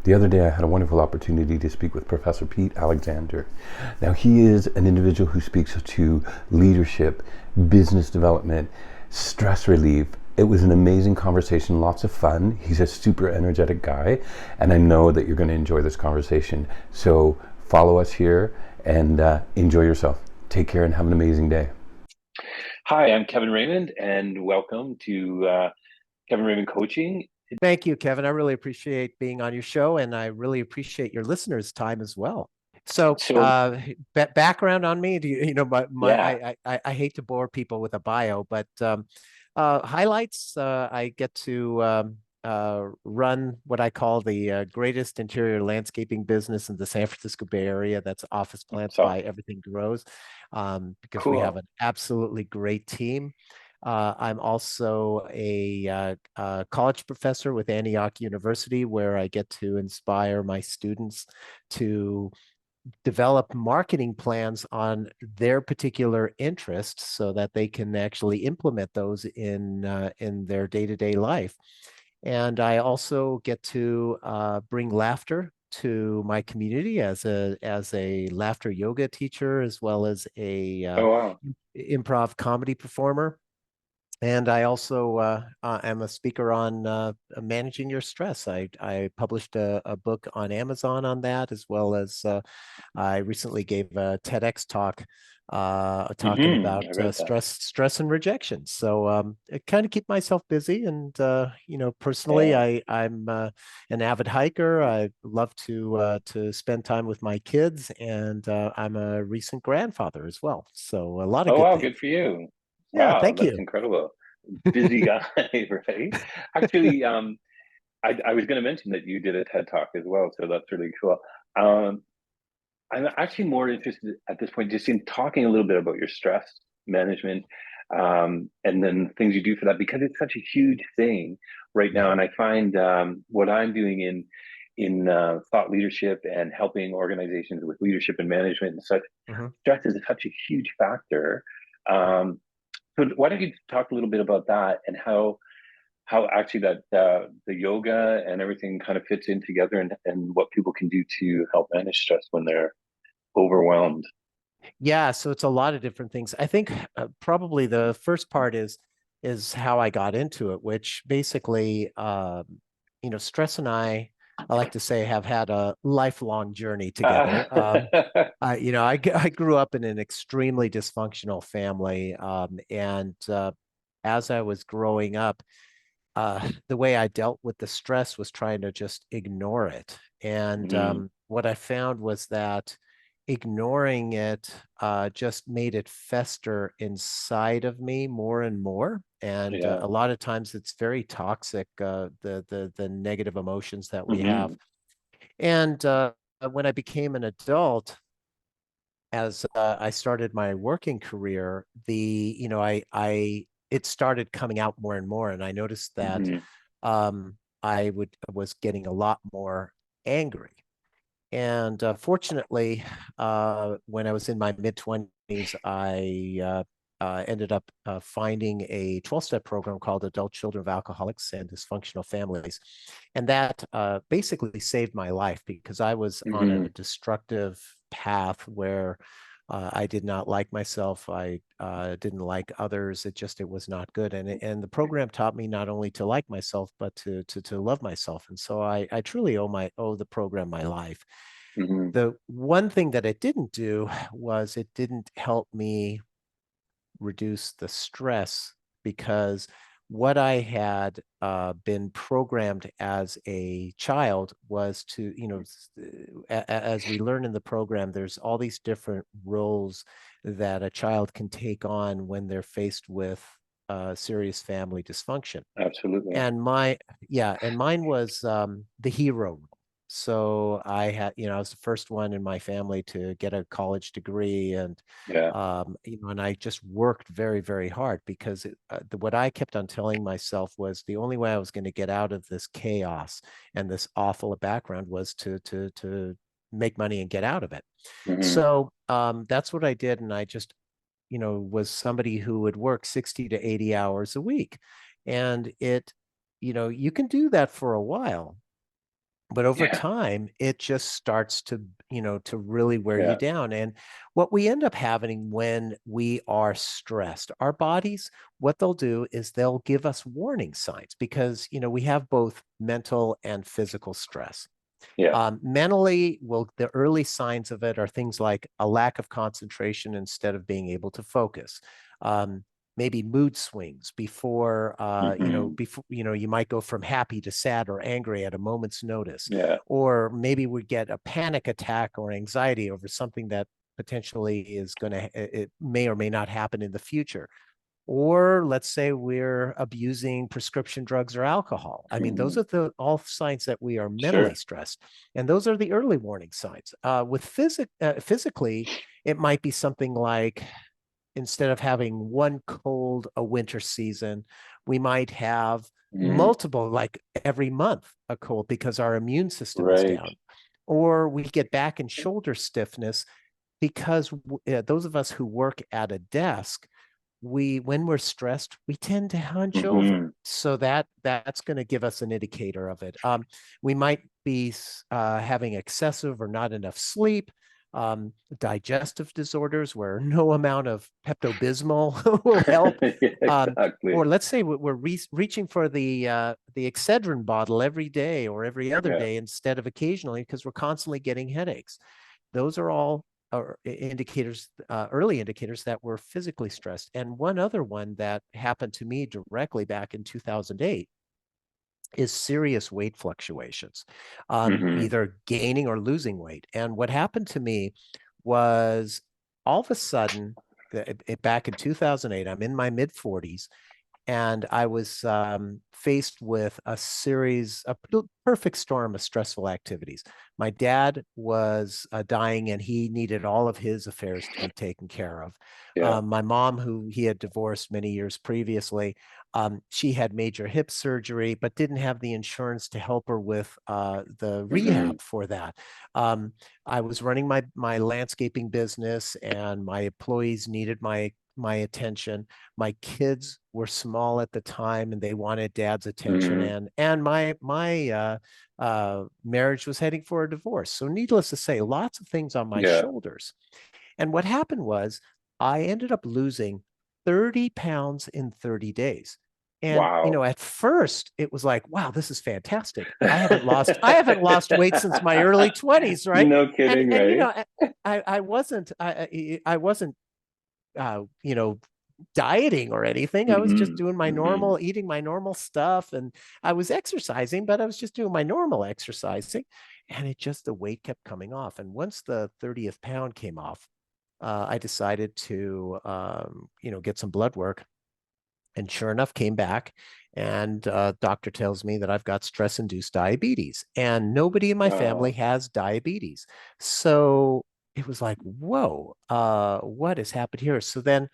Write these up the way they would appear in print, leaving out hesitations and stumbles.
The other day I had a wonderful opportunity to speak with Professor Pete Alexander. Now, he is an individual who speaks to leadership, business development, stress relief. It was an amazing conversation, lots of fun. He's a super energetic guy, and I know that you're going to enjoy this conversation. So follow us here and enjoy yourself. Take care and have an amazing day. Hi, I'm Kevin Raymond, and welcome to Kevin Raymond Coaching. Thank you, Kevin. I really appreciate being on your show, and I really appreciate your listeners' time as well. So, So, background on me. Do yeah, I hate to bore people with a bio, but highlights. I get to run what I call the greatest interior landscaping business in the San Francisco Bay Area. That's Office Plants so by Everything Grows, because we have cool. an absolutely great team. I'm also a college professor with Antioch University, where I get to inspire my students to develop marketing plans on their particular interests so that they can actually implement those in their day-to-day life. And I also get to bring laughter to my community as a laughter yoga teacher, as well as a Oh, wow. improv comedy performer. And I also am a speaker on managing your stress. I published a book on Amazon on that, as well as I recently gave a TEDx talk talking about I read that. stress and rejection. So I kind of keep myself busy, and personally, Yeah. I'm an avid hiker. I love to spend time with my kids, and I'm a recent grandfather as well. So a lot of Oh, good wow. things. Good for you. Yeah, Wow, thank that's you. incredible. Busy guy, right? Actually, I was going to mention that you did a TED Talk as well, so that's really cool. Um, I'm actually more interested at this point just in talking a little bit about your stress management, and then things you do for that because it's such a huge thing right now. Mhm. And I find what I'm doing in thought leadership and helping organizations with leadership and management and such, Mhm. stress is such a huge factor. Um, so why don't you talk a little bit about that and how actually that the yoga and everything kind of fits in together and what people can do to help manage stress when they're overwhelmed. Yeah, so it's a lot of different things. I think probably the first part is how I got into it, which basically, Stress and I like to say, have had a lifelong journey together. I grew up in an extremely dysfunctional family, and as I was growing up, the way I dealt with the stress was trying to just ignore it. And Mhm. what I found was that ignoring it just made it fester inside of me more and more. And Yeah. a lot of times it's very toxic, the negative emotions that we have. Mhm. And when I became an adult, as I started my working career, it started coming out more and more, and I noticed that Mhm. was getting a lot more angry. And fortunately, when I was in my mid-20s, I ended up finding a 12-step program called Adult Children of Alcoholics and Dysfunctional Families. And that basically saved my life because I was on a Mhm. destructive path where I did not like myself. I didn't like others. It was not good. And the program taught me not only to like myself, but to love myself. And so I truly owe the program my life. Mhm. The one thing that it didn't do was it didn't help me reduce the stress because what I had been programmed as a child was to, as we learn in the program, there's all these different roles that a child can take on when they're faced with serious family dysfunction. Absolutely. And mine was the hero role. So I was the first one in my family to get a college degree, and Yeah. and I just worked very, very hard because what I kept on telling myself was the only way I was going to get out of this chaos and this awful background was to make money and get out of it. Mhm. So that's what I did, and I just was somebody who would work 60 to 80 hours a week. And you can do that for a while, But over Yeah. time, it just starts to, to really wear you Yeah. down. And what we end up having when we are stressed, our bodies, what they'll do is they'll give us warning signs because, we have both mental and physical stress. Yeah. Mentally, well, the early signs of it are things like a lack of concentration instead of being able to focus. Um, Maybe mood swings before, before, you might go from happy to sad or angry at a moment's notice. Yeah. Or maybe we get a panic attack or anxiety over something that potentially is going to, it may or may not happen in the future. Or let's say we're abusing prescription drugs or alcohol. I mean, those are all signs that we are mentally Sure. stressed. And those are the early warning signs. Physically, it might be something like instead of having one cold a winter season, we might have multiple, like every month, a cold because our immune system is Right. down. Or we get back and shoulder stiffness because those of us who work at a desk, when we're stressed, we tend to hunch over. So that's going to give us an indicator of it. We might be having excessive or not enough sleep. Digestive disorders where no amount of Pepto-Bismol will help. Exactly. Or let's say we're reaching for the Excedrin bottle every day or every other Yeah. day instead of occasionally because we're constantly getting headaches. Those are all indicators, early indicators that we're physically stressed. And one other one that happened to me directly back in 2008 is serious weight fluctuations, either gaining or losing weight. And what happened to me was all of a sudden, back in 2008, I'm in my mid 40s, and I was faced with a perfect storm of stressful activities. My dad was dying and he needed all of his affairs to be taken care of. Yeah. My mom, who he had divorced many years previously, she had major hip surgery, but didn't have the insurance to help her with the rehab for that. I was running my landscaping business and my employees needed my attention. My kids were small at the time and they wanted dad's attention, and my marriage was heading for a divorce. So needless to say, lots of things on my shoulders. And what happened was I ended up losing 30 pounds in 30 days. And Wow. at first it was like, wow, this is fantastic. I haven't lost weight since my early 20s, right? No kidding, and right? I wasn't dieting or anything. I was just doing my normal, eating my normal stuff, and I was exercising, but I was just doing my normal exercising, and the weight kept coming off. And once the 30th pound came off, I decided to get some blood work, and sure enough, came back. And doctor tells me that I've got stress-induced diabetes, and nobody in my family has diabetes. So it was like, whoa, what has happened here? So then,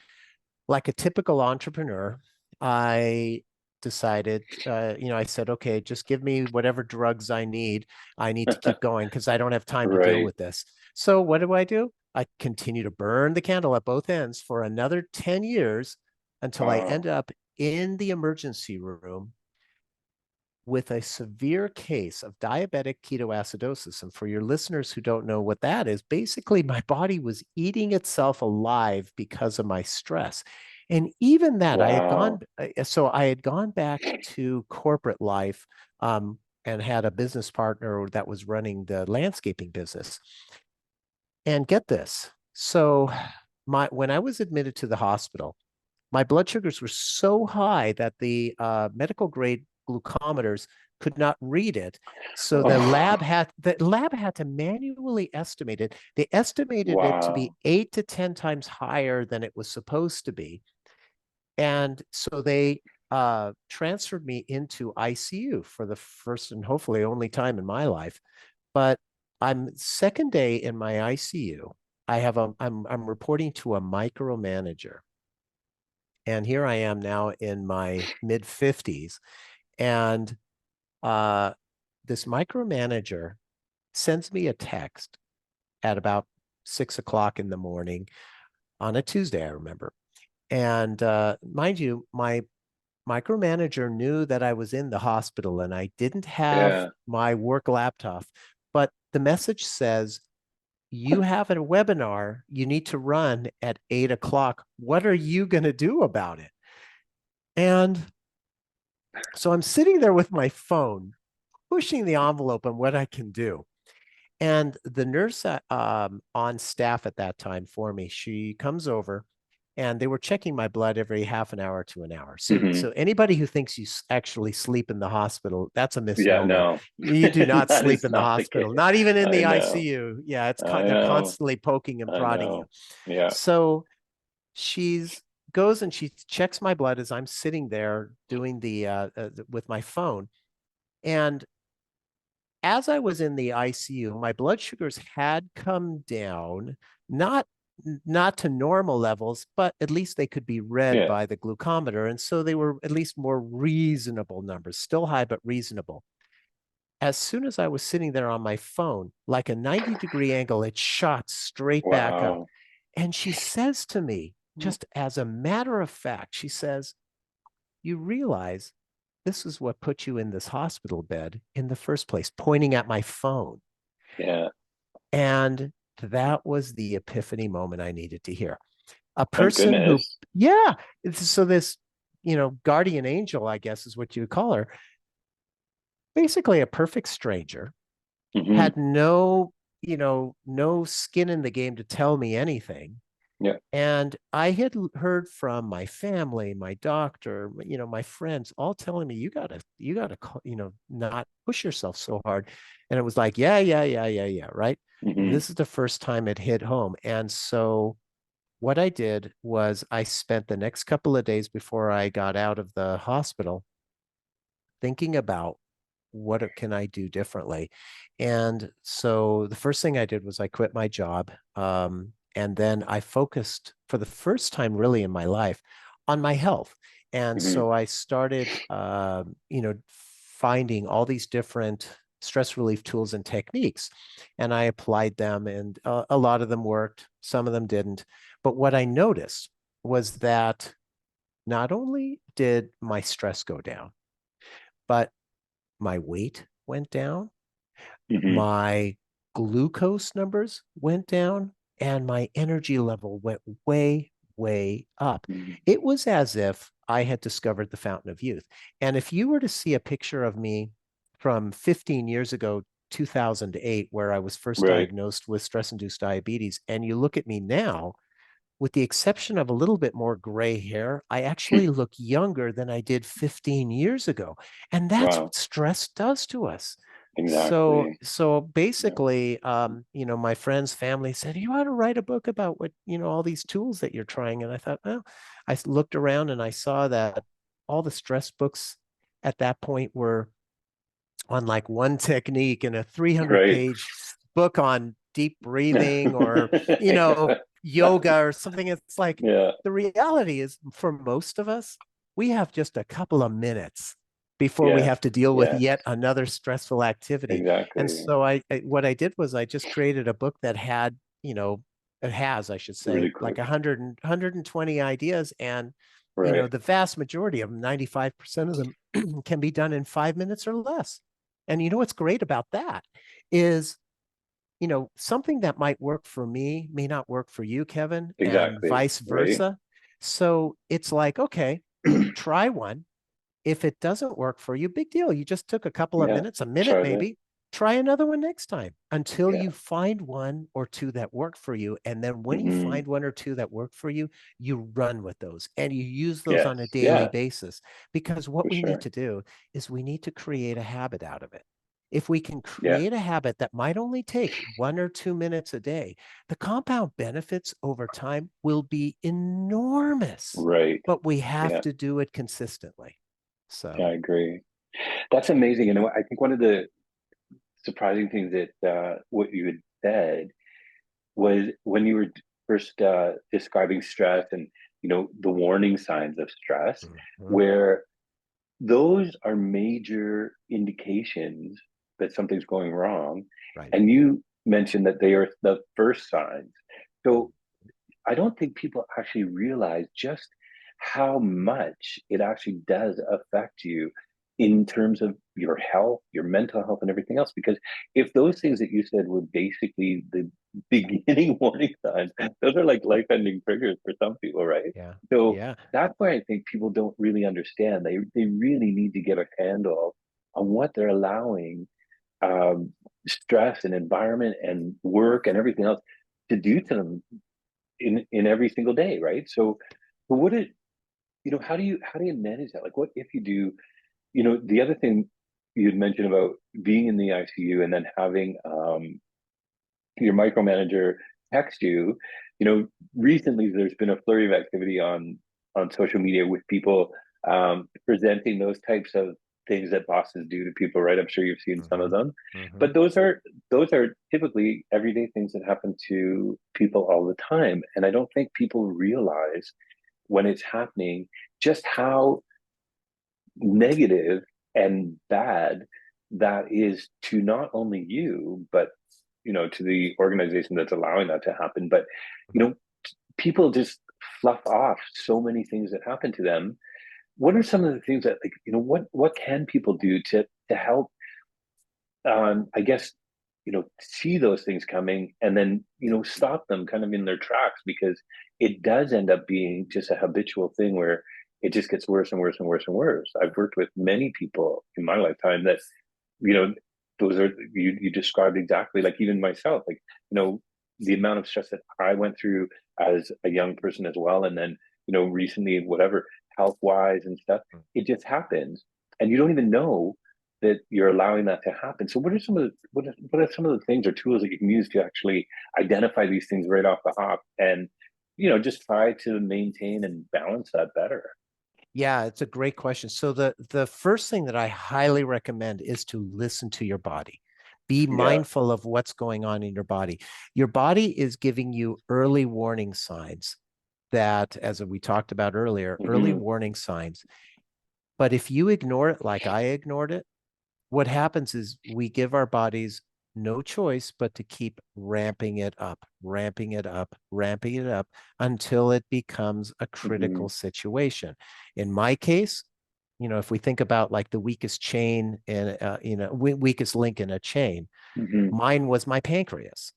like a typical entrepreneur, I decided, I said, okay, just give me whatever drugs I need. I need to keep going because I don't have time to deal with this. So what do? I continue to burn the candle at both ends for another 10 years until I end up in the emergency room with a severe case of diabetic ketoacidosis. And for your listeners who don't know what that is, basically my body was eating itself alive because of my stress. And even that, I had gone back to corporate life, and had a business partner that was running the landscaping business. And get this. So when I was admitted to the hospital, my blood sugars were so high that the medical grade glucometers could not read it. So the lab had to manually estimate it. They estimated it to be 8 to 10 times higher than it was supposed to be. And so they transferred me into ICU for the first and hopefully only time in my life. But I'm second day in my ICU. I'm reporting to a micromanager. And here I am now in my mid 50s. And this micromanager sends me a text at about 6 o'clock in the morning on a Tuesday, I remember. And mind you, my micromanager knew that I was in the hospital and I didn't have Yeah. my work laptop, but the message says, you have a webinar you need to run at 8 o'clock. What are you going to do about it? And so I'm sitting there with my phone, pushing the envelope on what I can do. And the nurse on staff at that time for me, she comes over and they were checking my blood every half an hour to an hour. So, Hmm. so anybody who thinks you actually sleep in the hospital, that's a Yeah, misnomer. no. You do not That sleep is in the not the hospital, case. not even in I the know. ICU. Yeah, I they're know. constantly poking and I prodding you. know. Yeah. So she's goes and she checks my blood as I'm sitting there doing with my phone. And as I was in the ICU, my blood sugars had come down, not not to normal levels, but at least they could be read Yeah. by the glucometer. And so they were at least more reasonable numbers, still high, but reasonable. As soon as I was sitting there on my phone, like a 90-degree angle, it shot straight back up. Wow. And she says to me, just as a matter of fact, she says, you realize this is what put you in this hospital bed in the first place, pointing at my phone. Yeah. And that was the epiphany moment I needed to hear. A Thank person who, goodness. yeah, so this, guardian angel, I guess is what you would call her, basically a perfect stranger, Hmm. had no skin in the game to tell me anything. Yeah. And I had heard from my family, my doctor, my friends, all telling me, you gotta, not push yourself so hard. And it was like, yeah, yeah, yeah, yeah, yeah, right. Hmm. This is the first time it hit home. And so what I did was I spent the next couple of days before I got out of the hospital thinking about what can I do differently. And so the first thing I did was I quit my job. And then I focused for the first time really in my life on my health. And Hmm. so I started, finding all these different stress relief tools and techniques. And I applied them, and a lot of them worked, some of them didn't. But what I noticed was that not only did my stress go down, but my weight went down, Hmm. my glucose numbers went down, and my energy level went way, way up. It was as if I had discovered the fountain of youth. And if you were to see a picture of me from 15 years ago, 2008, where I was first Right. diagnosed with stress induced diabetes, and you look at me now, with the exception of a little bit more gray hair, I actually look younger than I did 15 years ago. And that's Wow. what stress does to us. So, Exactly. so Yeah. basically, my friends, family said, you ought to write a book about what, all these tools that you're trying. And I thought, well, I looked around and I saw that all the stress books at that point were on like one technique in a 300 Right. page book on deep breathing or, yoga or something. It's like Yeah. the reality is for most of us, we have just a couple of minutes before we Yes. have to deal with Yes. yet another stressful activity. And Exactly. so what I did was I just created a book that had, it has, I should say, Really like cool. 120 ideas. And, Right. the vast majority of them, 95% of them can be done in 5 minutes or less. And what's great about that is, something that might work for me may not work for you, Kevin, and Exactly. vice Right. versa. So it's like, okay, try one. If it doesn't work for you, big deal. You just took a couple of Yeah. minutes, a minute Try that. maybe. Try another one next time until Yeah. you find one or two that work for you. And then when you Hmm. find one or two that work for you, you run with those and you use those Yes. on a daily Yeah. basis. Because what For we need sure. to do is we need to create a habit out of it. If we can Yeah. create a habit that might only take 1 or 2 minutes a day, the compound benefits over time will be enormous, Right. but we have Yeah. to do it consistently. Yeah. I So, agree. That's amazing. And I think one of the surprising things that what you had said was when you were first describing stress and the warning signs of stress, mhm, where those are major indications that something's going wrong, right. and you mentioned that they are the first signs. So I don't think people actually realize just how much it actually does affect you in terms of your health, your mental health, and everything else. Because if those things that you said were basically the beginning warning signs, those are like life-ending triggers for some people, right? Yeah. So Yeah. that's why I think people don't really understand. They really need to get a handle on what they're allowing, stress and environment and work and everything else to do to them in every single day, right? So, but what it, how do you manage that? Like, what if you do? The other thing you'd mentioned about being in the ICU and then having your micromanager text you. Recently there's been a flurry of activity on social media with people presenting those types of things that bosses do to people, right? I'm sure you've seen some of Hmm. them, Hmm. but those are typically everyday things that happen to people all the time, and I don't think people realize when it's happening just how negative and bad that is to not only you, but to the organization that's allowing that to happen. But you know, people just fluff off so many things that happen to them. What are some of the things that, like, what can people do to help, I guess, see those things coming and then, stop them kind of in their tracks, because it does end up being just a habitual thing where it just gets worse and worse and worse and worse. I've worked with many people in my lifetime that, you know, those are, you described exactly, like even myself, like, the amount of stress that I went through as a young person as well. And then, recently, whatever, health wise and stuff, it just happens. And you don't even know that you're allowing that to happen. So what are some of the things or tools that you can use to actually identify these things right off the hop and just try to maintain and balance that better? Yeah, it's a great question. So the first thing that I highly recommend is to listen to your body. Be Yeah. mindful of what's going on in your body. Your body is giving you early warning signs that, as we talked about earlier, early Hmm. warning signs. But if you ignore it like I ignored it, what happens is we give our bodies no choice but to keep ramping it up, ramping it up, ramping it up until it becomes a Hmm. critical situation. In my case, if we think about like the weakest chain in, weakest link in a chain, Hmm. mine was my pancreas.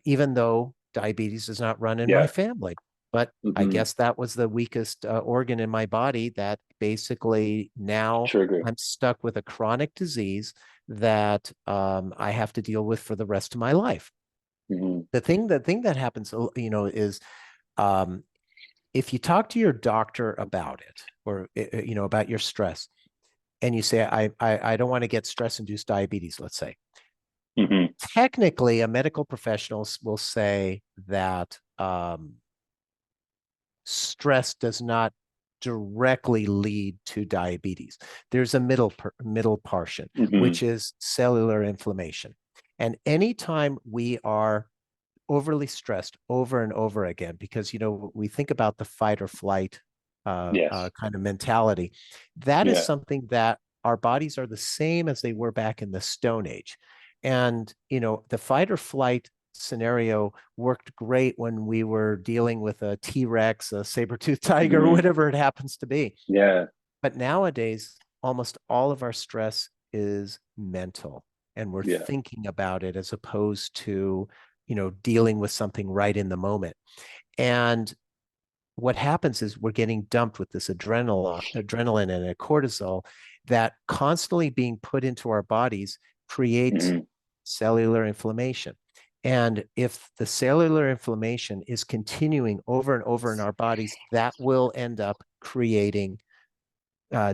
Even though diabetes does not run in my Yeah. family, but I Hmm. guess that was the weakest organ in my body that basically now Trigger. I'm stuck with a chronic disease that I have to deal with for the rest of my life. Hmm. The thing that happens, is um, if you talk to your doctor about it, or about your stress, and you say, I don't want to get stress-induced diabetes, let's say. Hmm. Technically, a medical professional will say that stress does not directly lead to diabetes. There's a middle portion, Hmm. which is cellular inflammation. And anytime we are overly stressed over and over again, because we think about the fight or flight Yes. kind of mentality, that is Yeah. something that our bodies are the same as they were back in the Stone Age. And the fight or flight scenario worked great when we were dealing with a T-Rex, a saber-toothed tiger, or Hmm. whatever it happens to be. Yeah. But nowadays, almost all of our stress is mental, and we're Yeah. thinking about it as opposed to, dealing with something right in the moment. And what happens is we're getting dumped with this adrenaline and a cortisol that constantly being put into our bodies creates Hmm. cellular inflammation. And if the cellular inflammation is continuing over and over in our bodies, that will end up creating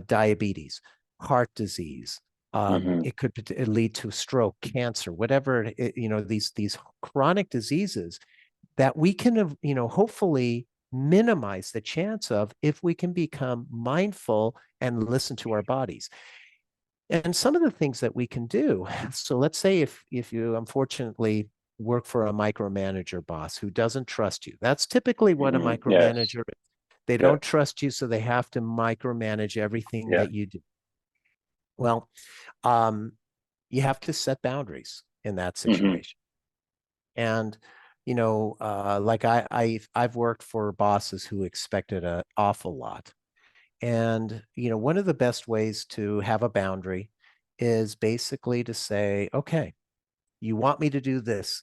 diabetes, heart disease. Hmm. It could lead to stroke, cancer, whatever. These chronic diseases that we can, hopefully minimize the chance of if we can become mindful and listen to our bodies. And some of the things that we can do. So let's say if you unfortunately work for a micromanager boss who doesn't trust you. That's typically what a Hmm. Yes. micromanager is. They Yeah. don't trust you, so they have to micromanage everything Yeah. that you do. Well, um, you have to set boundaries in that Hmm. situation. And like I've worked for bosses who expected an awful lot. And, one of the best ways to have a boundary is basically to say, okay, you want me to do this.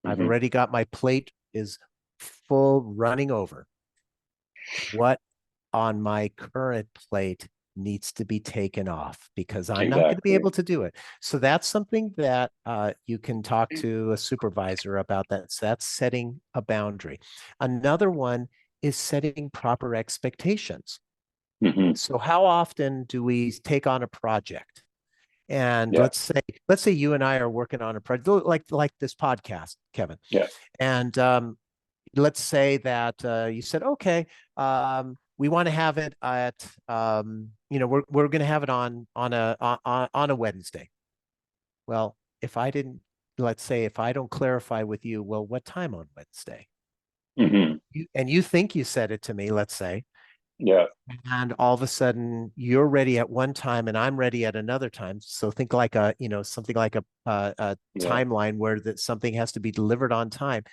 I've Hmm. already got my plate is full running over. What on my current plate needs to be taken off because I'm not going to be Exactly. able to do it. So that's something that you can talk to a supervisor about. That's setting a boundary. Another one is setting proper expectations. Hmm. So how often do we take on a project? And Yeah. let's say you and I are working on a project like this podcast, Kevin. Yeah. And let's say that you said, okay, we want to have it at, we're going to have it on a Wednesday. Well, let's say if I don't clarify with you, well, what time on Wednesday? Hmm. And you think you said it to me, let's say, Yeah. and all of a sudden you're ready at one time and I'm ready at another time. So think like something like a Yeah. timeline where that something has to be delivered on time.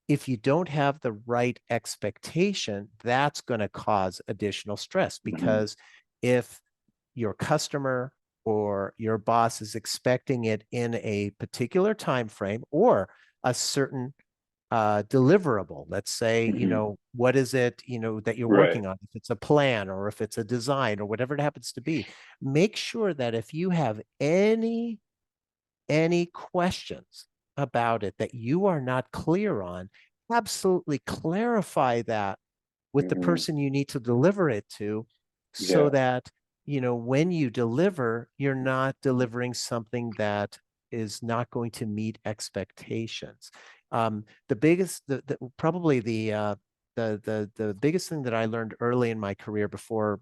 If you don't have the right expectation, that's going to cause additional stress Hmm. because if your customer or your boss is expecting it in a particular time frame or a certain deliverable, let's say, Hmm. what is it, that you're Right. working on, if it's a plan or if it's a design or whatever it happens to be, make sure that if you have any questions about it that you are not clear on, absolutely clarify that with the Hmm. person you need to deliver it to so Yeah. that, when you deliver, you're not delivering something that is not going to meet expectations. The biggest, probably the biggest thing that I learned early in my career before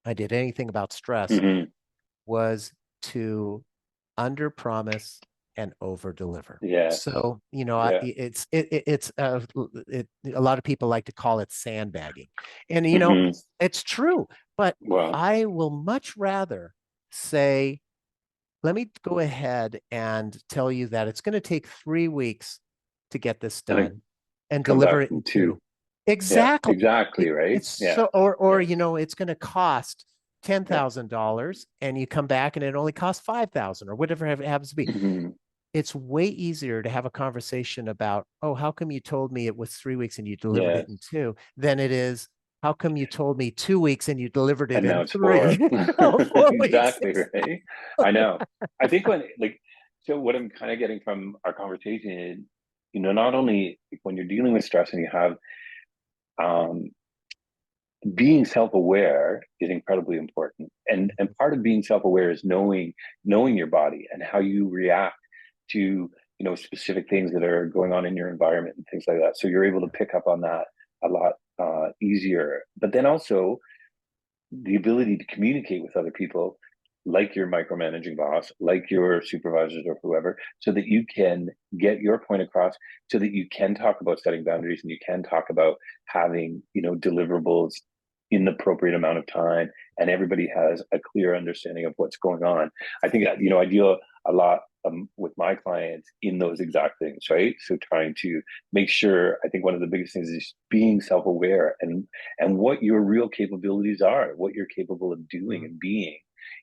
I did anything about stress Hmm. was to under promise and over deliver. Yes. So, Yeah. a lot of people like to call it sandbagging. And, Hmm. it's true, but Well, I will much rather say, let me go ahead and tell you that it's going to take 3 weeks to get this and it done and come deliver back it from in two. two. Yeah. Exactly. Exactly. Right. It's Yeah. so, or Yeah. it's going to cost Yeah. $10,000 and you come back and it only costs 5,000 or whatever it happens to be. Hmm. It's way easier to have a conversation about, oh, how come you told me it was 3 weeks and you delivered it in Yes. two, than it is, how come you told me 2 weeks and you delivered it And now in it's three? four. Oh, 4 weeks. Exactly. Right. I know. I think so what I'm kind of getting from our conversation is, not only when you're dealing with stress and you have, um, being self-aware is incredibly important. And part of being self-aware is knowing your body and how you react to, specific things that are going on in your environment and things like that. So you're able to pick up on that a lot easier. But then also the ability to communicate with other people, like your micromanaging boss, like your supervisors or whoever, so that you can get your point across, so that you can talk about setting boundaries and you can talk about having, deliverables in the appropriate amount of time, and everybody has a clear understanding of what's going on. I think that, I deal a lot with my clients in those exact things, right? So trying to make sure, I think one of the biggest things is being self-aware and what your real capabilities are, what you're capable of doing Mhm. and being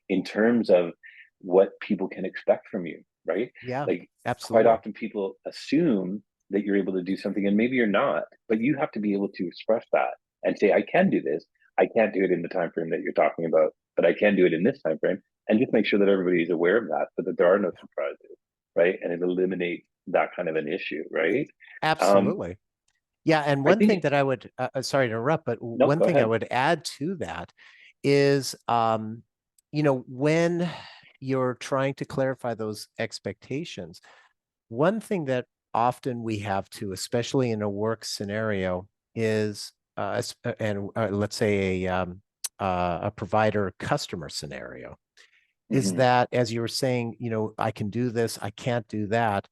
in terms of what people can expect from you, right? Yeah, Like quite absolutely. often people assume that you're able to do something and maybe you're not, but you have to be able to express that and say, I can do this. I can't do it in the time frame that you're talking about, but I can do it in this time frame, and just make sure that everybody is aware of that, but that there are no surprises, right? And it eliminates that kind of an issue, right? Um, Absolutely. Yeah, and I one thing think, that I would, sorry to interrupt, but no, one go thing I ahead. would add to that is, when you're trying to clarify those expectations, one thing that often we have to, especially in a work scenario, is, and let's say a provider customer scenario, is Hmm. that as you were saying, I can do this, I can't do that.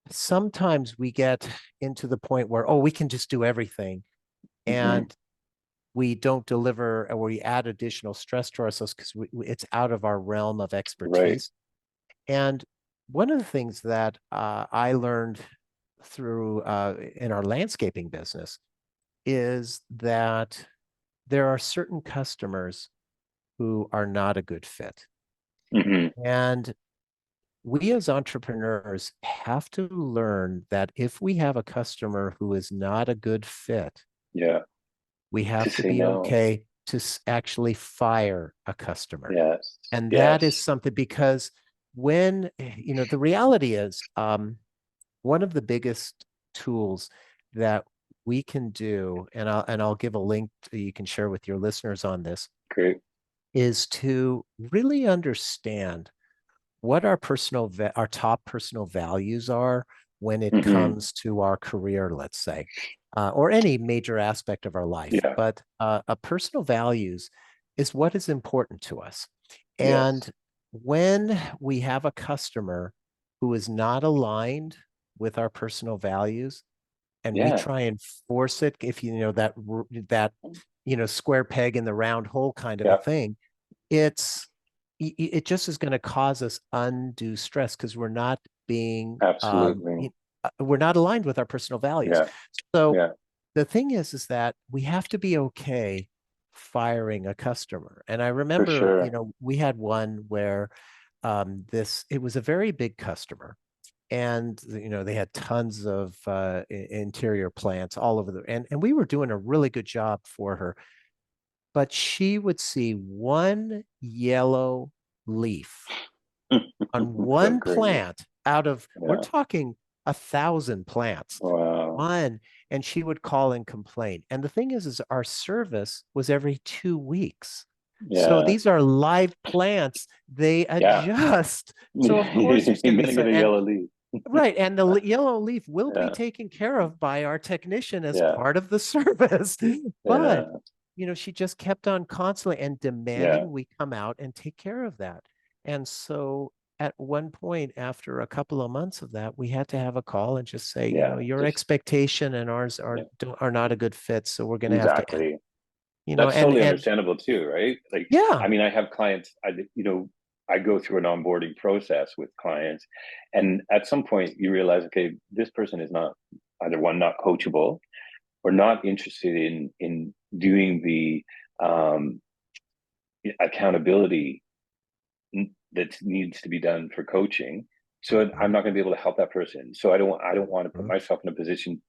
Sometimes we get into the point where, oh, we can just do everything Hmm. and we don't deliver or we add additional stress to ourselves because it's out of our realm of Right. expertise. And one of the things that I learned through in our landscaping business is that there are certain customers who are not a good fit. And we as entrepreneurs have to learn that if we have a customer who is not a good fit, Yeah. we have to say be no. okay to actually fire a customer. Yes. And Yes. that is something, because when, you know, the reality is one of the biggest tools that we can do, and I'll give a link that you can share with your listeners on this, Great. is to really understand what our our top personal values are when it comes to our career, let's say, or any major aspect of our life. Yeah. But a personal values is what is important to us. Yes. And when we have a customer who is not aligned with our personal values, and we Yeah. try and force it, if you know that square peg in the round hole kind of a thing, it just is going to cause us undue stress because we're not being Absolutely. we're not aligned with our personal values. Yeah. So Yeah. the thing is that we have to be okay firing a customer. And I For remember, sure. you know, we had one where it was a very big customer, and you know they had tons of interior plants all over and we were doing a really good job for her, but she would see one yellow leaf on So one great. plant out of, we're Yeah. talking 1,000 plants, Wow. one, and she would call and complain. And the thing is our service was every 2 weeks. So Yeah. these are live plants, they Yeah. adjust. So of course there's going to You're be gonna some, get a yellow leaf. right, and the yellow leaf will be Yeah. taken care of by our technician as Yeah. part of the service. But Yeah. you know, she just kept on constantly and Yeah. demanding we come out and take care of that. And so at one point, after a couple of months of that, we had to have a call and just say, you know, Yeah. your Just expectation and ours yeah. are not a good fit, so we're going to have to end. Exactly. You know, That's totally and understandable too, right? Like, yeah, I mean, I have clients, I go through an onboarding process with clients, and at some point you realize, okay, this person is not, either one, not coachable, or not interested in doing the accountability that needs to be done for coaching. So I'm not going to be able to help that person. So I don't want to put Mhm. myself in a position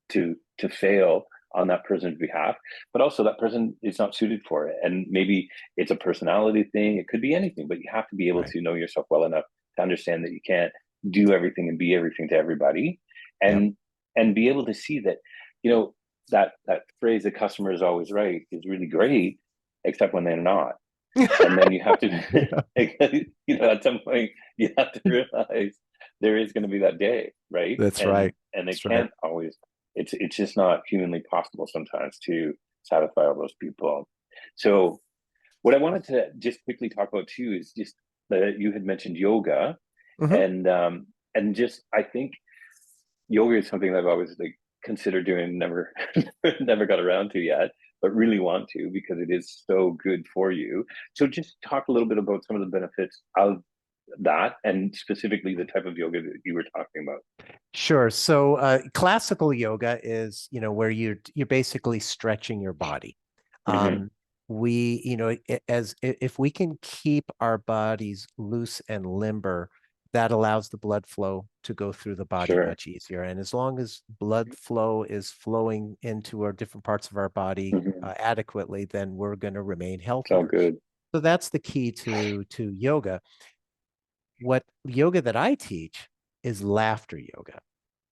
to fail on that person's behalf, but also that person is not suited for it. And maybe it's a personality thing. It could be anything, but you have to be able Right. to know yourself well enough to understand that you can't do everything and be everything to everybody. Yep. And be able to see that, you know, that phrase, the customer is always right, is really great, except when they're not. And then you have to, you know, at some point you have to realize there is going to be that day, right? That's And right. they That's right. can't always. It's just not humanly possible sometimes to satisfy all those people. So what I wanted to just quickly talk about too is just that you had mentioned yoga, Mhm. and just I think yoga is something that I've always like considered doing, never got around to yet, but really want to because it is so good for you. So just talk a little bit about some of the benefits of that, and specifically the type of yoga that you were talking about. Sure. So classical yoga is, you know, where you're basically stretching your body. Mm-hmm. We, you know, if we can keep our bodies loose and limber, that allows the blood flow to go through the body Sure. much easier. And as long as blood flow is flowing into our different parts of our body Mm-hmm. adequately, then we're going to remain It's all healthier. good. So that's the key to yoga. What yoga that I teach is laughter yoga.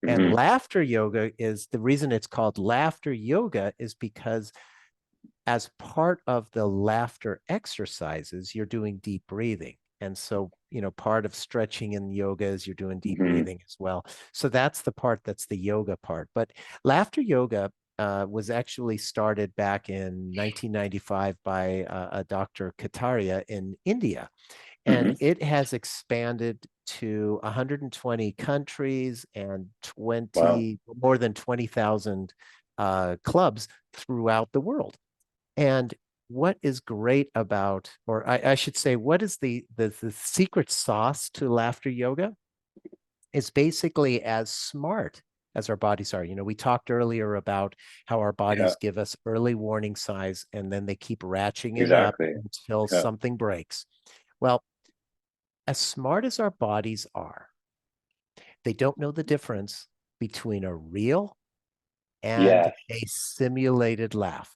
And Mm-hmm. laughter yoga is the reason it's called laughter yoga is because as part of the laughter exercises, you're doing deep breathing. And so, you know, part of stretching in yoga is you're doing deep Mm-hmm. breathing as well. So that's the part that's the yoga part. But laughter yoga was actually started back in 1995 by a Dr. Kataria in India. And Mm-hmm. it has expanded to 120 countries and Wow. more than 20,000 clubs throughout the world. And what is great about, or I should say, what is the secret sauce to laughter yoga? Is basically as smart as our bodies are. You know, we talked earlier about how our Yeah, bodies give us early warning signs, and then they keep ratcheting it up exactly. until Yeah. something breaks. Well, as smart as our bodies are, they don't know the difference between a real and Yes. a simulated laugh.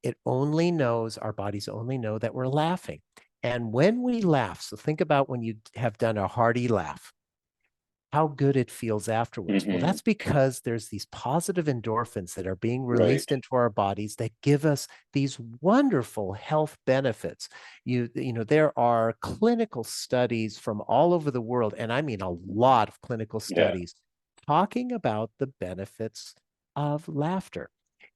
It only knows, our bodies only know that we're laughing. And when we laugh, so think about when you have done a hearty laugh, how good it feels afterwards. Well, Hmm. that's because there's these positive endorphins that are being Right. released into our bodies that give us these wonderful health benefits. You know, there are clinical studies from all over the world, and I mean a lot of clinical Yeah. studies talking about the benefits of laughter.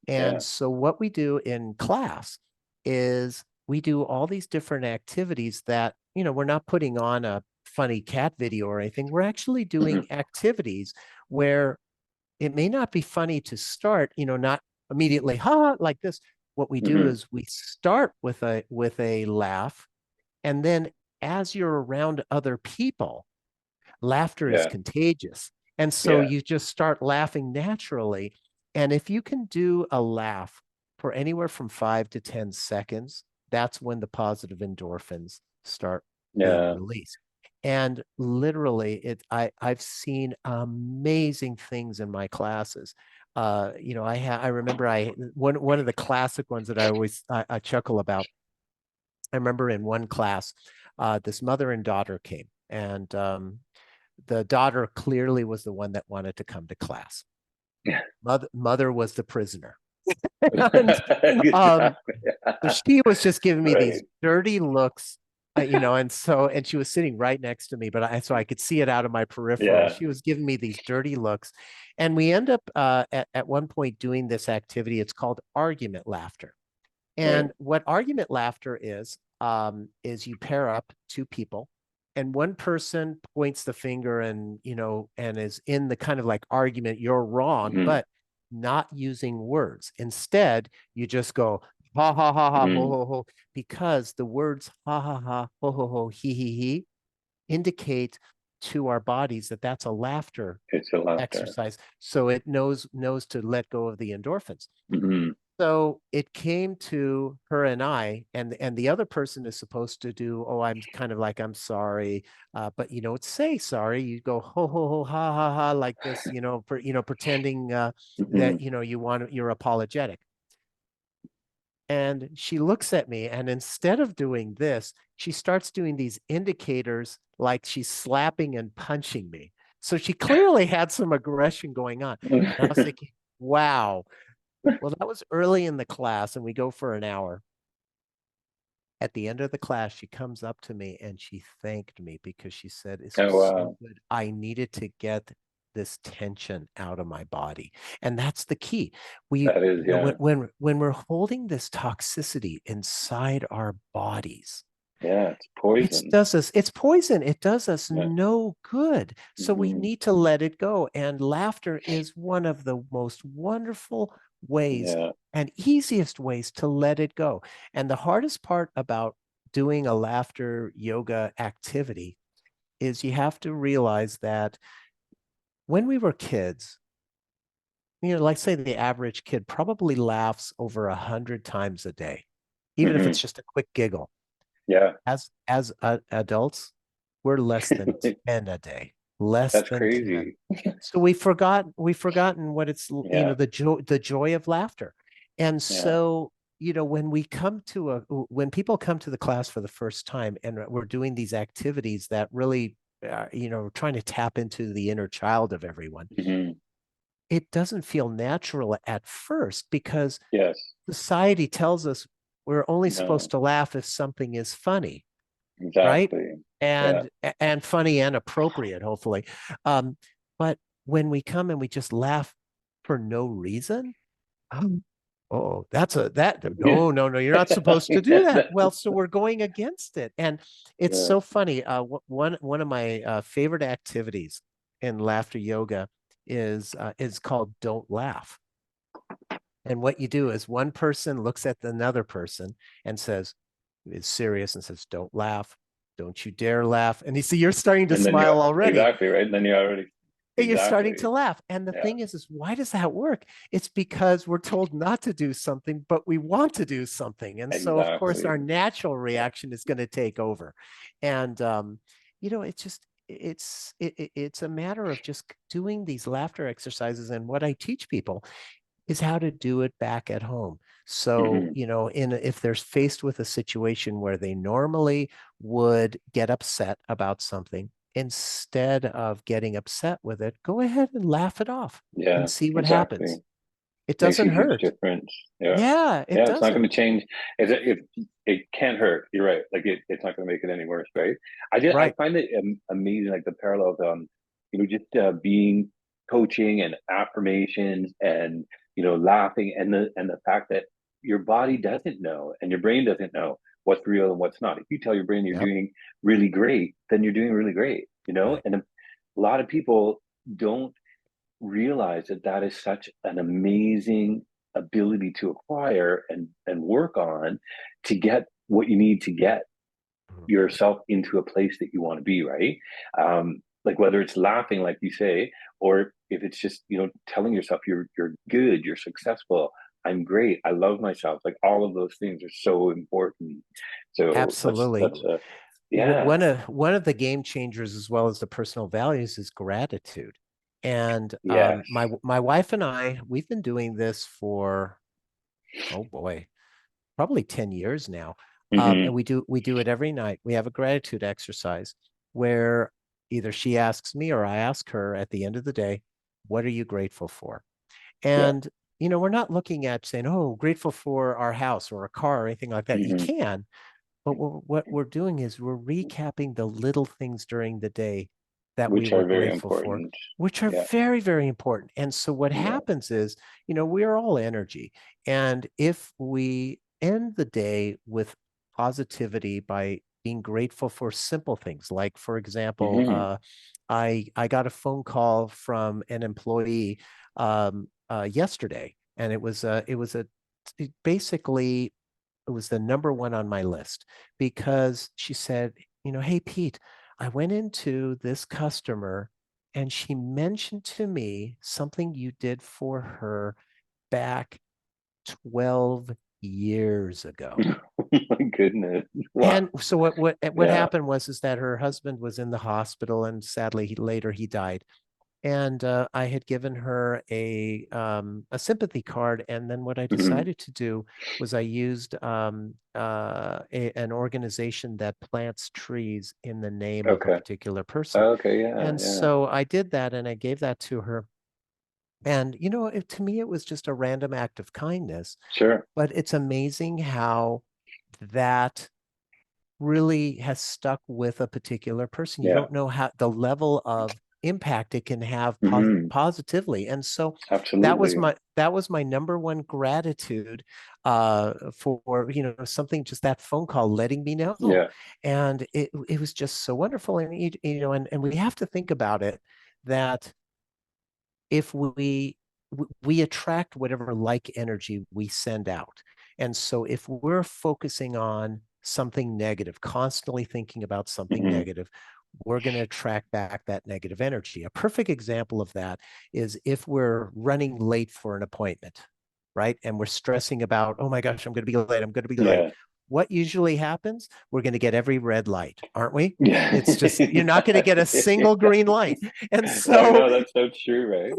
And Yeah. so what we do in class is we do all these different activities that, you know, we're not putting on a funny cat video or anything. We're actually Hmm. doing activities where it may not be funny to start, you know, not immediately, ha, like this. What we do Hmm. is we start with a laugh, and then as you're around other people, laughter is Yeah. contagious. And so Yeah. you just start laughing naturally. And if you can do a laugh for anywhere from 5 to 10 seconds, that's when the positive endorphins start being Yeah. released. And literally, I've seen amazing things in my classes. You know, I remember one of the classic ones that I chuckle about. I remember in one class, this mother and daughter came, and the daughter clearly was the one that wanted to come to class. Yeah. Mother was the prisoner. And Exactly. so she was just giving me these Right. dirty looks, you know, and she was sitting right next to me, but so I could see it out of my peripheral. Yeah. She was giving me these dirty looks. And we end up at one point doing this activity. It's called argument laughter. Right. And what argument laughter is you pair up two people, and one person points the finger and, you know, and is in the kind of like argument, you're wrong, Hmm. but not using words. Instead, you just go, ha, ha, ha, ha, ho, Hmm. ho, ho, because the words ha, ha, ha, ho, ho, ho, he indicate to our bodies that that's a laughter It's a laughter. exercise. So it knows to let go of the endorphins. Hmm. So it came to her and I, and the other person is supposed to do, oh, I'm kind of like, I'm sorry, but you don't say sorry. You go ho ho ho ha ha ha like this, you know, pretending Hmm. that you're apologetic. And she looks at me, and instead of doing this, she starts doing these indicators like she's slapping and punching me. So she clearly had some aggression going on. And I was thinking, wow. Well, that was early in the class, and we go for an hour. At the end of the class, she comes up to me and she thanked me because she said, this Oh was so wow. good. I needed to get this tension out of my body. And that's the key. That is, You know, yeah. when we're holding this toxicity inside our bodies, Yeah. It's it poison. does us, it's poison. It does us Yeah. no good. So we Hmm. need to let it go. And laughter is one of the most wonderful ways Yeah. and easiest ways to let it go. And the hardest part about doing a laughter yoga activity is you have to realize that when we were kids, you know, like say the average kid probably laughs over 100 times a day, even if Hmm. it's just a quick giggle. Yeah. As adults, we're less than 10 a day, less That's than 10. crazy. So we've forgotten what it's, you know, Yeah. the joy of laughter. And Yeah. so, you know, when people come to the class for the first time and we're doing these activities that really, you know, trying to tap into the inner child of everyone, Hmm. it doesn't feel natural at first because Yes. society tells us we're only supposed No. to laugh if something is funny, right? Exactly. Yeah. And funny and appropriate, hopefully. Um, but when we come and we just laugh for no reason, um, oh, no, no, no, you're not supposed to do that. Well, so we're going against it, and it's Yeah. so funny. One of my favorite activities in laughter yoga is called "Don't Laugh." And what you do is one person looks at another person and says, is serious and says, don't laugh. Don't you dare laugh. And you see, you're starting to And then you're smile already. exactly right. And then you're already. you're starting to Exactly. laugh. And the Yeah. thing is why does that work? It's because we're told not to do something, but we want to do something. And so, of course, our Exactly. natural Yeah. reaction is going to take over. And, it's just, it's a matter of just doing these laughter exercises. And what I teach people is how to do it back at home. So, Hmm. if they're faced with a situation where they normally would get upset about something, instead of getting upset with it, go ahead and laugh it off and Yeah, see what exactly. happens. It Makes a doesn't huge hurt. difference. Yeah. Yeah, it Yeah, it's not going doesn't. to change. It can't hurt. You're right. Like it's not going to make it any worse, right? I Right. find it amazing, like the parallels on, just being coaching and affirmations and laughing and the fact that your body doesn't know and your brain doesn't know what's real and what's not. If you tell your brain you're Yep. doing really great, then you're doing really great. Right. And a lot of people don't realize that that is such an amazing ability to acquire and work on to get what you need to get Mhm. yourself into a place that you want to be, right? Like whether it's laughing like you say, or if it's just telling yourself you're good, you're successful, I'm great, I love myself, like all of those things are so important. So Absolutely. that's a yeah. One of the game changers, as well as the personal values, is gratitude. And Yes. my wife and I, we've been doing this for, oh boy, probably 10 years now. And Hmm. we do it every night. We have a gratitude exercise where either she asks me or I ask her at the end of the day, what are you grateful for? Yeah. And we're not looking at saying, oh, grateful for our house or a car or anything like that. You Hmm. can, but what we're doing is we're recapping the little things during the day that we Which were are very grateful for, important. which are Yeah. very, very important. And so what Yeah. happens is, we are all energy. And if we end the day with positivity by being grateful for simple things, like, for example, Hmm. I got a phone call from an employee yesterday, and basically it was the number one on my list, because she said, hey, Pete, I went into this customer and she mentioned to me something you did for her back 12 years ago. Oh my goodness. Wow. And so what Yeah. happened was is that her husband was in the hospital, and sadly later he died. And I had given her a sympathy card, and then what I Hmm. decided to do was I used an organization that plants trees in the name of a Okay. particular person. Okay. Yeah. And Yeah. so I did that, and I gave that to her. And to me, it was just a random act of kindness, Sure. but it's amazing how that really has stuck with a particular person. You Yeah. don't know how the level of impact it can have Hmm. positively. And so Absolutely. that was my number one gratitude for something, just that phone call letting me know. Yeah. And it was just so wonderful. And and we have to think about it, that if we attract whatever like energy we send out. And so if we're focusing on something negative, constantly thinking about something Hmm. negative, we're going to attract back that negative energy. A perfect example of that is if we're running late for an appointment, right? And we're stressing about, oh my gosh, I'm going to be late. I'm going to be late. Yeah. What usually happens? We're going to get every red light, aren't we? Yeah. It's just, you're not going to get a single green light. And I so know, that's so true, right?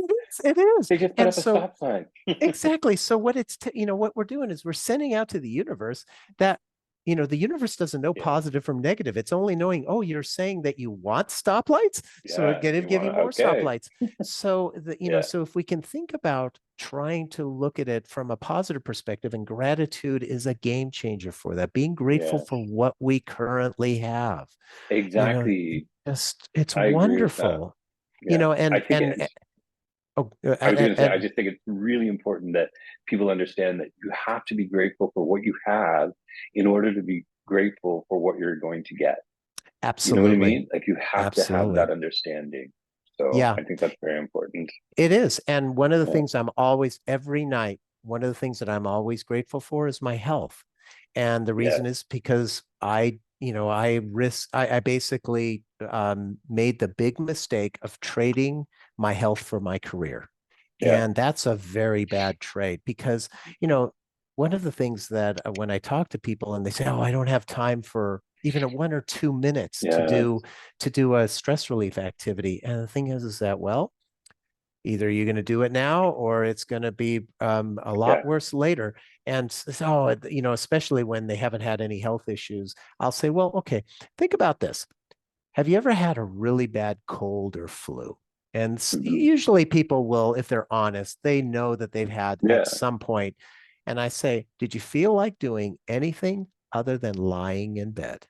it is. They just put And up a so stop sign. exactly. So what what we're doing is we're sending out to the universe that, the universe doesn't know Yeah. positive from negative. It's only knowing, oh, you're saying that you want stoplights, so we're Yeah. going to You give want you to, more okay. stoplights. So Yeah. so if we can think about trying to look at it from a positive perspective, and gratitude is a game changer for that. Being grateful Yes. for what we currently have, you know, Exactly. just it's I agree with that. wonderful. Yeah. I And think it's oh, I was going to say, I and just think it's really important that people understand that you have to be grateful for what you have in order to be grateful for what you're going to get. You know what I absolutely. mean? Like you have to have Absolutely. that understanding. So Yeah, I think that's very important. it is. And one of the Yeah. things I'm always, every night, one of the things that I'm always grateful for is my health. And the reason Yes. is because I, I basically made the big mistake of trading my health for my career. Yeah. And that's a very bad trade because, one of the things that when I talk to people and they say, oh, I don't have time for even a 1 or 2 minutes to Yeah. do a stress relief activity. And the thing is that, well, either you're going to do it now or it's going to be a lot Yeah. worse later. And so, especially when they haven't had any health issues, I'll say, well, okay, think about this. Have you ever had a really bad cold or flu? And Mhm. usually people will, if they're honest, they know that they've had at Yeah. some point. And I say, did you feel like doing anything other than lying in bed?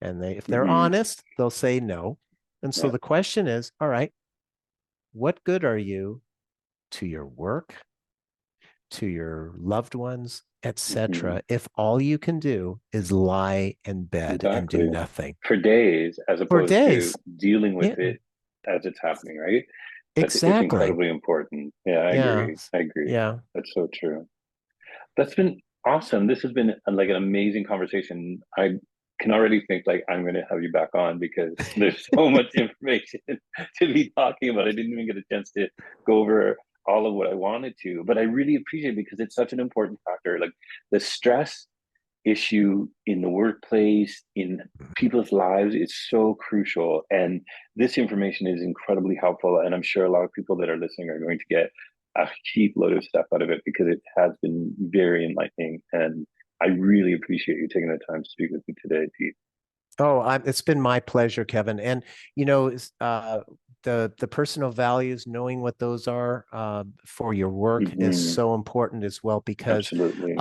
And if they're Mhm. honest, they'll say no. And so Yeah. the question is, all right, what good are you to your work, to your loved ones, Mhm. etc., if all you can do is lie in bed and do Exactly. nothing For days, as for opposed to days? dealing with Yeah, it as it's happening, right? It's exactly. incredibly important. Yeah, I Yeah, agree. I agree. yeah. That's so true. That's been awesome. This has been like an amazing conversation. I can already think like I'm going to have you back on because there's so much information to be talking about. I didn't even get a chance to go over all of what I wanted to, but I really appreciate it because it's such an important factor. Like the stress issue in the workplace, in people's lives is so crucial. And this information is incredibly helpful. And I'm sure a lot of people that are listening are going to get a heap load of stuff out of it because it has been very enlightening. And I really appreciate you taking the time to speak with me today, Pete. Oh, it's been my pleasure, Kevin. And the personal values, knowing what those are for your work is Mm-hmm. so important as well. Because Absolutely.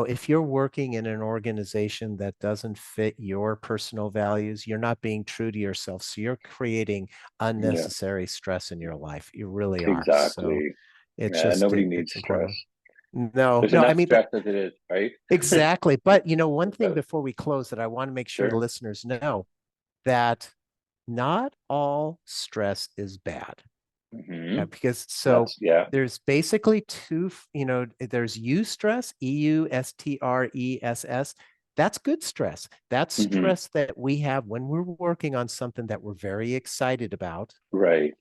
if you're working in an organization that doesn't fit your personal values, you're not being true to yourself. So you're creating Yeah, unnecessary stress in your life. You really are. So exactly. Yeah, nobody needs it's stress. important. No, There's no, I enough mean, but stress as it is, right? exactly. But one thing But before we close that I want to make sure the sure. listeners know that not all stress is bad. Mm-hmm. Because so That's yeah. there's basically two, there's eustress, EUSTRESS. That's good stress. That's Mm-hmm. stress that we have when we're working on something that we're very excited about. Right.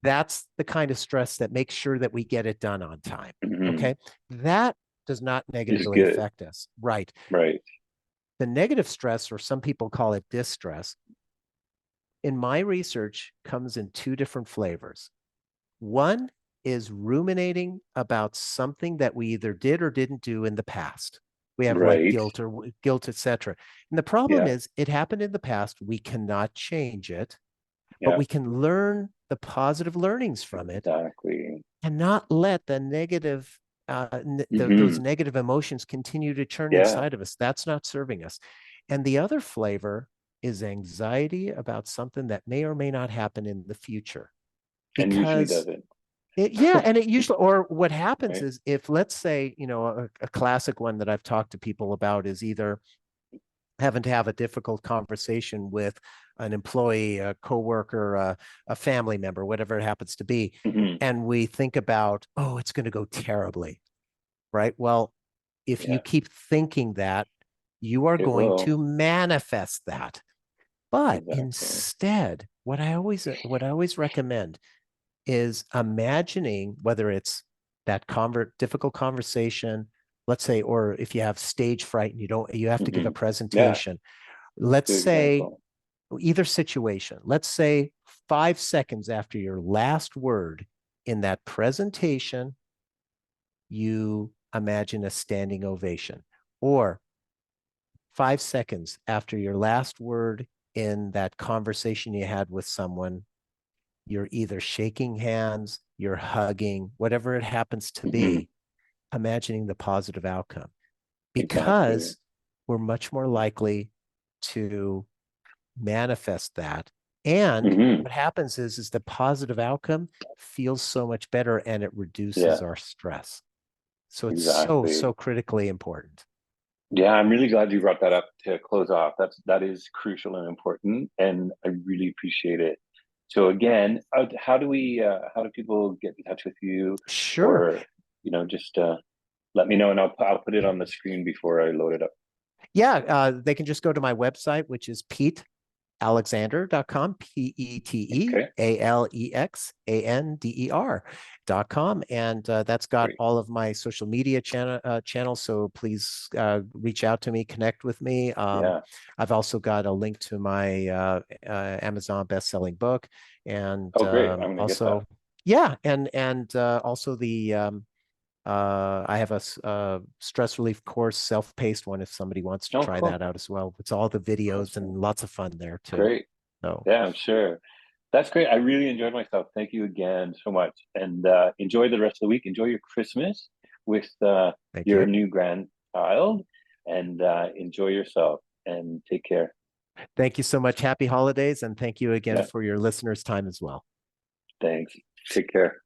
That's the kind of stress that makes sure that we get it done on time. Mm-hmm. Okay. That does not Is negatively good. affect us. Right. Right. The negative stress, or some people call it distress, in my research comes in two different flavors. One is ruminating about something that we either did or didn't do in the past. We have like Right. guilt, etc. And the problem Yeah. is it happened in the past. We cannot change it, but Yeah. we can learn the positive learnings from it Exactly. and not let the those Mm-hmm. negative emotions continue to churn Yeah. inside of us. That's not serving us. And the other flavor is anxiety about something that may or may not happen in the future. And usually Because doesn't. yeah, and it usually, or what happens Right. is if, let's say, a classic one that I've talked to people about is either having to have a difficult conversation with an employee, a coworker, a family member, whatever it happens to be. Mm-hmm. And we think about, oh, it's going to go terribly, right? Well, if you Yeah. keep thinking that, you are It going will. to manifest that. But Exactly. instead, what I always recommend is imagining whether it's that difficult conversation, let's say, or if you have stage fright and you have to give a Mm-hmm. Yeah. presentation, let's Good say example. either situation, let's say 5 seconds after your last word in that presentation, you imagine a standing ovation, or 5 seconds after your last word in that conversation you had with someone, you're either shaking hands, you're hugging, whatever it happens to Mm-hmm. be, imagining the positive outcome, Exactly. because we're much more likely to manifest that. And Mm-hmm. what happens is the positive outcome feels so much better and it reduces Yeah. our stress. So it's so, Exactly. so critically important. Yeah, I'm really glad you brought that up to close off. That is crucial and important, and I really appreciate it. So again, how do people get in touch with you, Sure. or just let me know, and I'll put it on the screen before I load it up. Yeah, they can just go to my website, which is PeteAlexander.com, Okay, PeteAlexander.com. And that's got great. all of my social media channels. So please reach out to me, connect with me. Yeah. I've also got a link to my Amazon best-selling book. And Oh, great. I'm gonna get that. also, yeah, and also I have a stress relief course, self-paced one, if somebody wants to Oh, try cool. that out as well. It's all the videos Awesome. and lots of fun there too. Great. So Yeah, I'm sure. That's great. I really enjoyed myself. Thank you again so much. And enjoy the rest of the week. Enjoy your Christmas with thank your you. new grandchild, and enjoy yourself and take care. Thank you so much. Happy holidays. And thank you again Yeah, for your listeners' time as well. thanks. Take care.